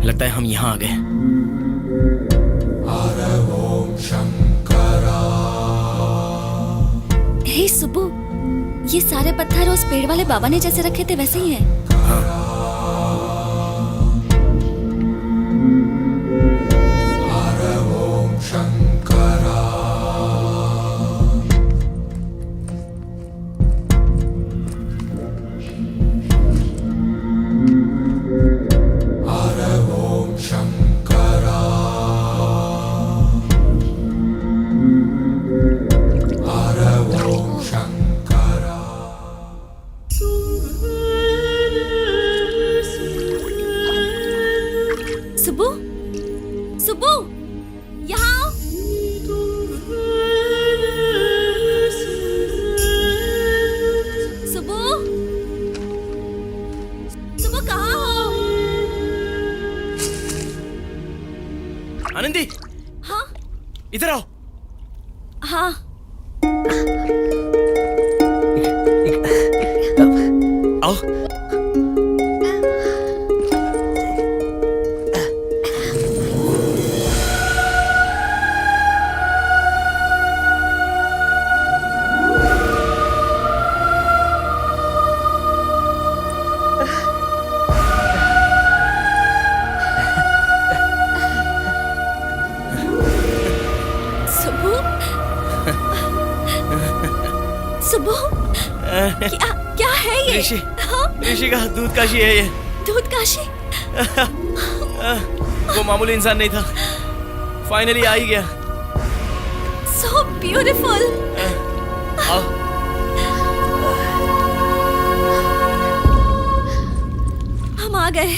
लगता है हम यहाँ आ गए। हे सुब्बू, ये सारे पत्थर उस पेड़ वाले बाबा ने जैसे रखे थे वैसे ही हैं। सुब्बू, सुब्बू, यहाँ आओ। सुब्बू, सुब्बू कहाँ हो? आनंदी, हाँ इधर आओ। हाँ। आओ। सुब्बू, सुब्बू, क्या क्या है ये? ऋषि, हाँ? ऋषि का दूध काशी है ये। दूध काशी? वो मामूली इंसान नहीं था, फाइनली आ ही गया। So beautiful. आओ। हम आ गए।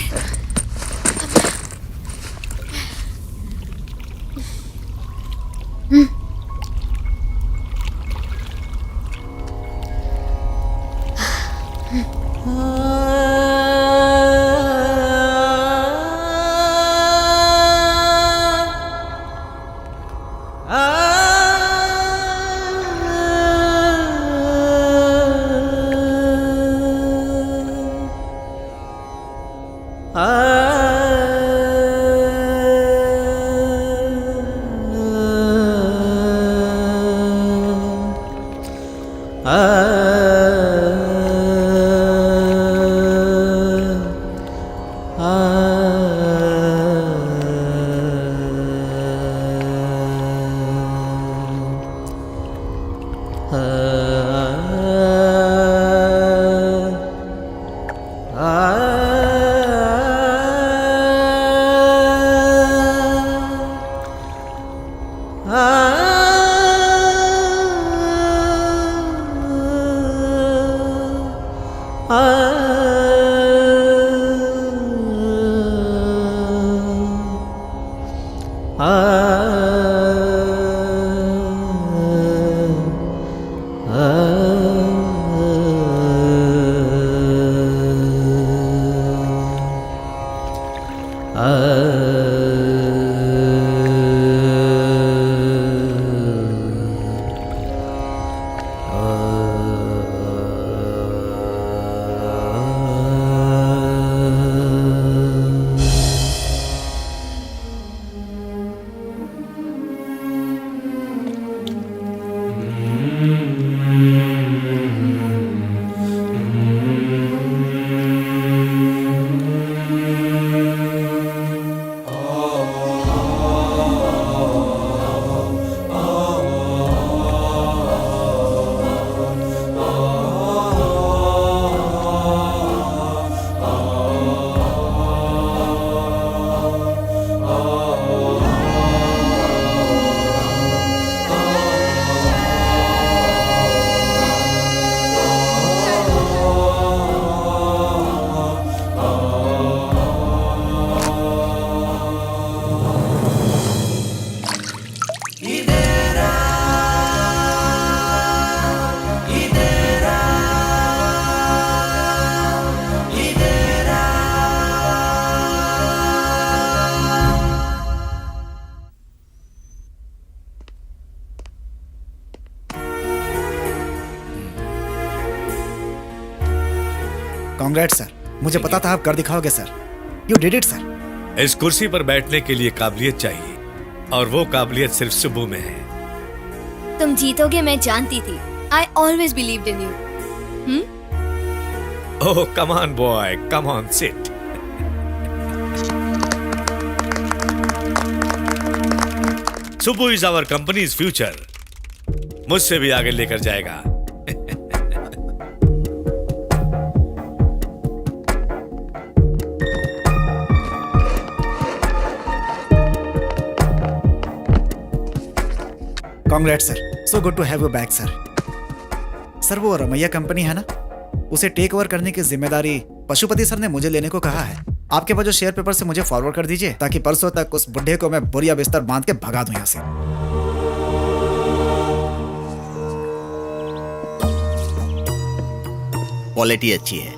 कांग्रेट्स सर, मुझे पता था आप कर दिखाओगे sir. You did it sir. इस कुर्सी पर बैठने के लिए काबिलियत चाहिए, और वो काबिलियत सिर्फ सुबह में है। तुम जीतोगे मैं जानती थी। I always believed in you. Oh come on boy, come on sit. Subbu is our company's future. मुझसे भी आगे लेकर जाएगा। Congrats sir, so good to have you back sir. Sir वो रमैया कंपनी है ना, उसे टेक ओवर करने की जिम्मेदारी पशुपति सर ने मुझे लेने को कहा है। आपके पास जो शेयर पेपर से मुझे फॉरवर्ड कर दीजिए, ताकि परसों तक उस बुढ़े को मैं बोरिया बिस्तर बांध के भगा दूं यहाँ से। क्वालिटी अच्छी है,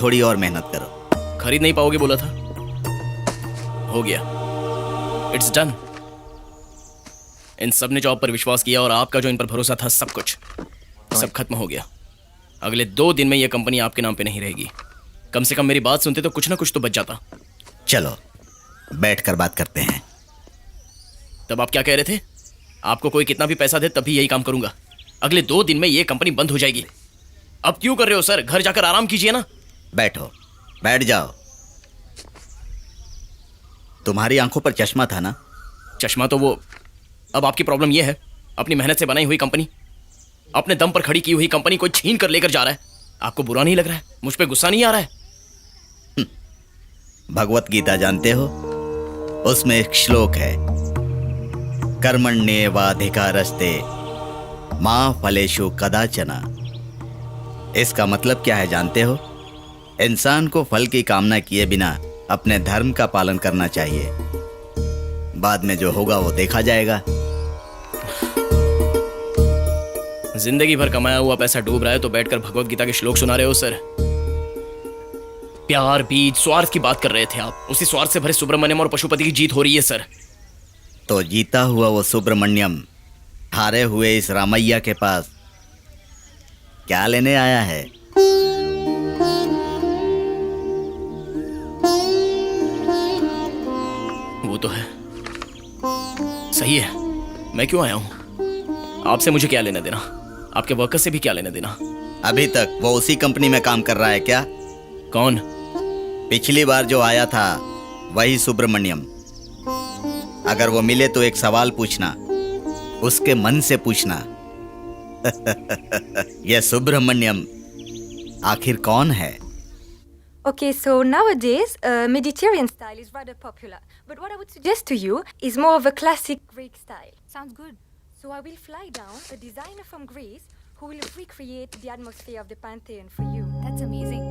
थोड़ी और मेहनत करो। खरीद नहीं पाओगे बोला था, हो गया, इट्स डन। इन सब ने जो आप पर विश्वास किया और आपका जो इन पर भरोसा था, सब कुछ सब खत्म हो गया। अगले 2 दिन में यह कंपनी आपके नाम पे नहीं रहेगी। कम से कम मेरी बात सुनते तो कुछ ना कुछ तो बच जाता। चलो बैठकर बात करते हैं। तब आप क्या कह रहे थे? आपको कोई कितना भी पैसा दे तभी यही काम करूंगा। अगले 2 दिन में यह कंपनी बंद हो जाएगी। अब क्यों कर रहे हो सर? घर जाकर आराम कीजिए ना। बैठो, बैठ जाओ। तुम्हारी आंखों पर चश्मा था ना? चश्मा तो वो, अब आपकी प्रॉब्लम यह है, अपनी मेहनत से बनाई हुई कंपनी, अपने दम पर खड़ी की हुई कंपनी कोई छीन कर लेकर जा रहा है। आपको बुरा नहीं लग रहा है? मुझ पे गुस्सा नहीं आ रहा है? भगवत गीता जानते हो? उसमें एक श्लोक है, कर्मण्येवाधिकारस्ते मा फलेषु कदाचन। इसका मतलब क्या है जानते हो? इंसान को फल की कामना किए बिना अपने धर्म का पालन करना चाहिए। बाद में जो होगा वो देखा जाएगा। जिंदगी भर कमाया हुआ पैसा डूब रहा है तो बैठकर भगवत गीता के श्लोक सुना रहे हो सर? प्यार, बीज, स्वार्थ की बात कर रहे थे आप। उसी स्वार्थ से भरे सुब्रमण्यम और पशुपति की जीत हो रही है सर। तो जीता हुआ वो सुब्रमण्यम हारे हुए इस रामैया के पास क्या लेने आया है? वो तो है, सही है। मैं क्यों आया हूं? आपसे मुझे क्या लेना देना? आपके वर्कर से भी क्या लेना देना? अभी तक वो उसी कंपनी में काम कर रहा है क्या? कौन? पिछली बार जो आया था वही सुब्रमण्यम। अगर वो मिले तो एक सवाल पूछना, उसके मन से पूछना। यह सुब्रमण्यम आखिर कौन है? Okay, so nowadays, Mediterranean style is rather popular. But what I would suggest to you is more of a classic Greek style. Sounds good. So I will fly down a designer from Greece who will recreate the atmosphere of the Pantheon for you. That's amazing.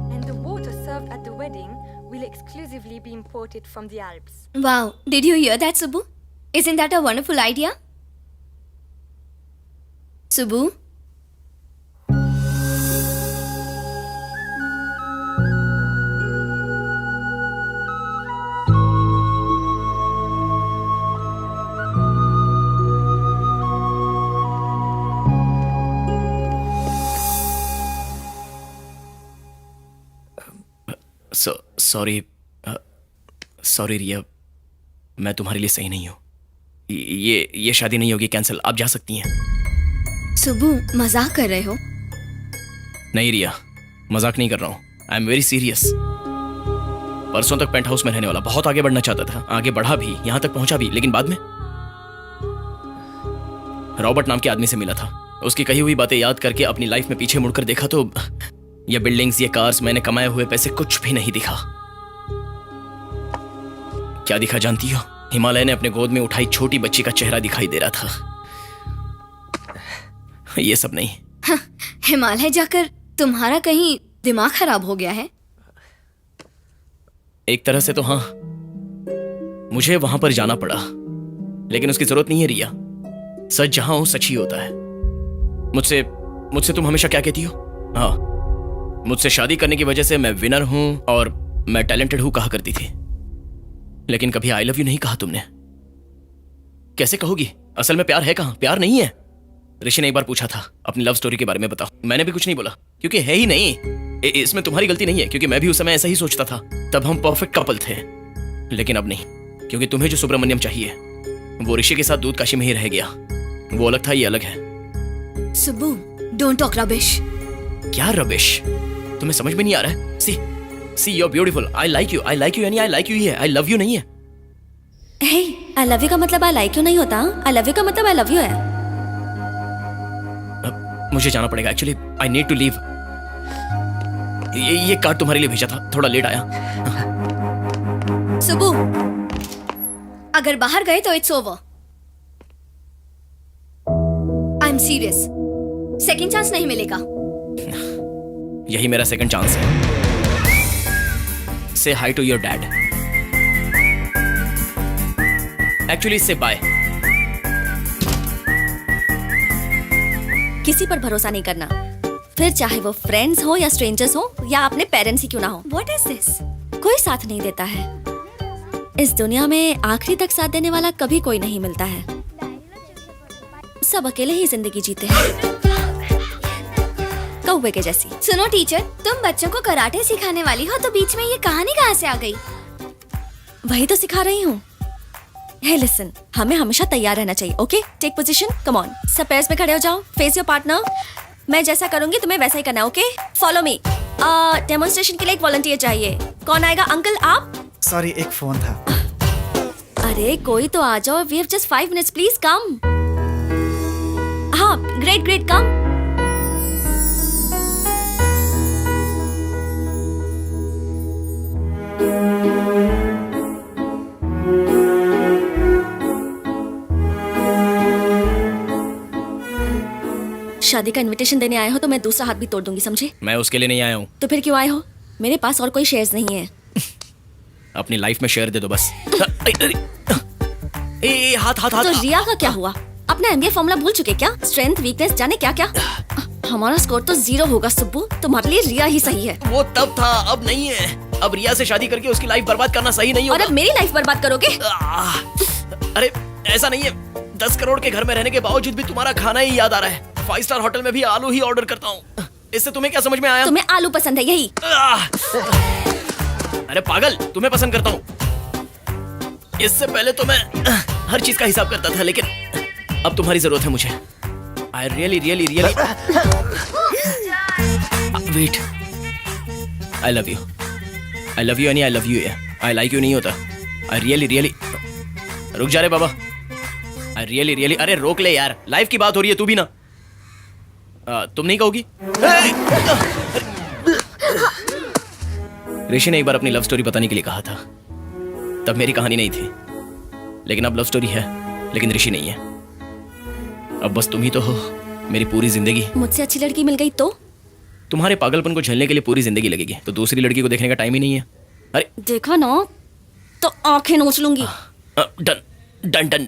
And the water served at the wedding will exclusively be imported from the Alps. Wow, did you hear that, Subbu? Isn't that a wonderful idea? Subbu? Sorry Riya, मैं तुम्हारे लिए सही नहीं हूँ। ये शादी नहीं होगी, कैंसिल। आप जा सकती हैं। सुबु, मजाक कर रहे हो? नहीं रिया, मजाक नहीं कर रहा हूँ। I am very serious. परसों तक पेंट हाउस में रहने वाला, बहुत आगे बढ़ना चाहता था, आगे बढ़ा भी, यहाँ तक पहुंचा भी, लेकिन बाद में रॉबर्ट नाम के आदमी से मिला था। उसकी कही हुई बातें याद करके अपनी लाइफ में पीछे मुड़कर देखा तो ये बिल्डिंग्स, ये कार्स, मैंने कमाए हुए पैसे, कुछ भी नहीं दिखा। क्या दिखा जानती हो? हिमालय ने अपने गोद में उठाई छोटी बच्ची का चेहरा दिखाई दे रहा था। ये सब नहीं। हाँ, हिमालय जाकर तुम्हारा कहीं दिमाग खराब हो गया है? एक तरह से तो हाँ, मुझे वहां पर जाना पड़ा, लेकिन उसकी जरूरत नहीं है रिया। सच जहां हो सच ही होता है। मुझसे तुम हमेशा क्या कहती हो? हाँ, मुझसे शादी करने की वजह से मैं विनर हूं और मैं टैलेंटेड हूं कहा करती थी, लेकिन कभी आई लव यू नहीं कहा तुमने। कैसे कहोगी? असल में प्यार है कहाँ? प्यार नहीं है। ऋषि ने एक बार पूछा था अपनी लव स्टोरी के बारे में बताओ, मैंने भी कुछ नहीं बोला क्योंकि है ही नहीं। इसमें तुम्हारी गलती नहीं है क्योंकि मैं भी उस समय ऐसा ही सोचता था। तब हम परफेक्ट कपल थे, लेकिन अब नहीं, क्योंकि तुम्हें जो सुब्रमण्यम चाहिए वो ऋषि के साथ दूध काशी में ही रह गया। वो अलग था, ये अलग है। Subbu, don't talk rubbish. क्या रबिश? तुम्हें समझ में नहीं आ रहा है? See you are beautiful, I like you यानी आई लाइक यू ही है, आई लव यू नहीं है। हे, आई लव यू का मतलब आई लाइक यू नहीं होता। आई लव यू का मतलब आई लव यू है। मुझे जाना पड़ेगा actually, I need to leave. ये कार्ड तुम्हारे लिए भेजा था, थोड़ा लेट आया। सुब्बू, अगर बाहर गए तो it's over. I am serious, second chance नहीं मिलेगा। यही मेरा सेकंड चांस है। Say hi to your dad. Actually say bye. किसी पर भरोसा नहीं करना, फिर चाहे वो फ्रेंड्स हो या स्ट्रेंजर्स हो या अपने पेरेंट्स ही क्यों ना हो। What is this? कोई साथ नहीं देता है इस दुनिया में। आखिरी तक साथ देने वाला कभी कोई नहीं मिलता है। सब अकेले ही जिंदगी जीते हैं, कौवे के जैसी। सुनो टीचर, तुम बच्चों को कराटे सिखाने वाली हो, तो बीच में ये कहानी कहाँ से आ गई? वही तो सिखा रही हूँ। हे लिसन, हमें हमेशा तैयार रहना चाहिए। Okay, take position, come on. सब पैर्स में खड़े हो जाओ, फेस योर पार्टनर। मैं जैसा करूंगी तुम्हें वैसा ही करना है। Okay, follow me. डेमोन्स्ट्रेशन के लिए एक वॉलंटियर चाहिए। कौन आएगा? अंकल आप? सॉरी, एक फोन था। अरे कोई तो आ जाओ। We have just 5 minutes, please come. हाँ, ग्रेट ग्रेट, कम। शादी का इनविटेशन देने आए हो तो मैं दूसरा हाथ भी तोड़ दूंगी, समझे? मैं उसके लिए नहीं आया हूँ। तो फिर क्यों आए हो? मेरे पास और कोई शेयर्स नहीं है। अपनी लाइफ में शेयर दे दो बस। ए, हाथ हाथ हाथ। तो रिया का क्या हुआ? अपना एमबीए फॉर्मूला भूल चुके क्या? स्ट्रेंथ, वीकनेस, जाने क्या क्या। हमारा स्कोर तो 0 होगा सुब्बू। तुम्हारे लिए रिया ही सही है। वो तब था, अब नहीं है। अब रिया से शादी करके उसकी लाइफ बर्बाद करना सही नहीं और होगा। अब मेरी लाइफ बर्बाद करोगे? अरे ऐसा नहीं है। 10 करोड़ के घर में रहने के बावजूद भी तुम्हारा खाना ही याद आ रहा है। 5 स्टार होटल में भी आलू ही ऑर्डर करता हूँ। इससे तुम्हें क्या समझ में आया? तुम्हें आलू पसंद है, यही? अरे पागल, तुम्हें पसंद करता हूँ। इससे पहले तो मैं हर चीज का हिसाब करता था, लेकिन अब तुम्हारी जरूरत है मुझे। I really wait. I love you यानी आई लव यू है। आई लाइक यू नहीं होता। आई रियली रुक जा रे बाबा। आई रियली अरे रोक ले यार, लाइफ की बात हो रही है, तू भी ना। तुम नहीं कहोगी? ऋषि ने एक बार अपनी लव स्टोरी बताने के लिए कहा था। तब मेरी कहानी नहीं थी, लेकिन अब लव स्टोरी है, लेकिन ऋषि नहीं है। अब बस तुम ही तो हो मेरी पूरी जिंदगी। मुझसे अच्छी लड़की मिल गई तो? तुम्हारे पागलपन को झेलने के लिए पूरी जिंदगी लगेगी, तो दूसरी लड़की को देखने का टाइम ही नहीं है। अरे देखा ना तो आंखें नोच लूंगी। Done done done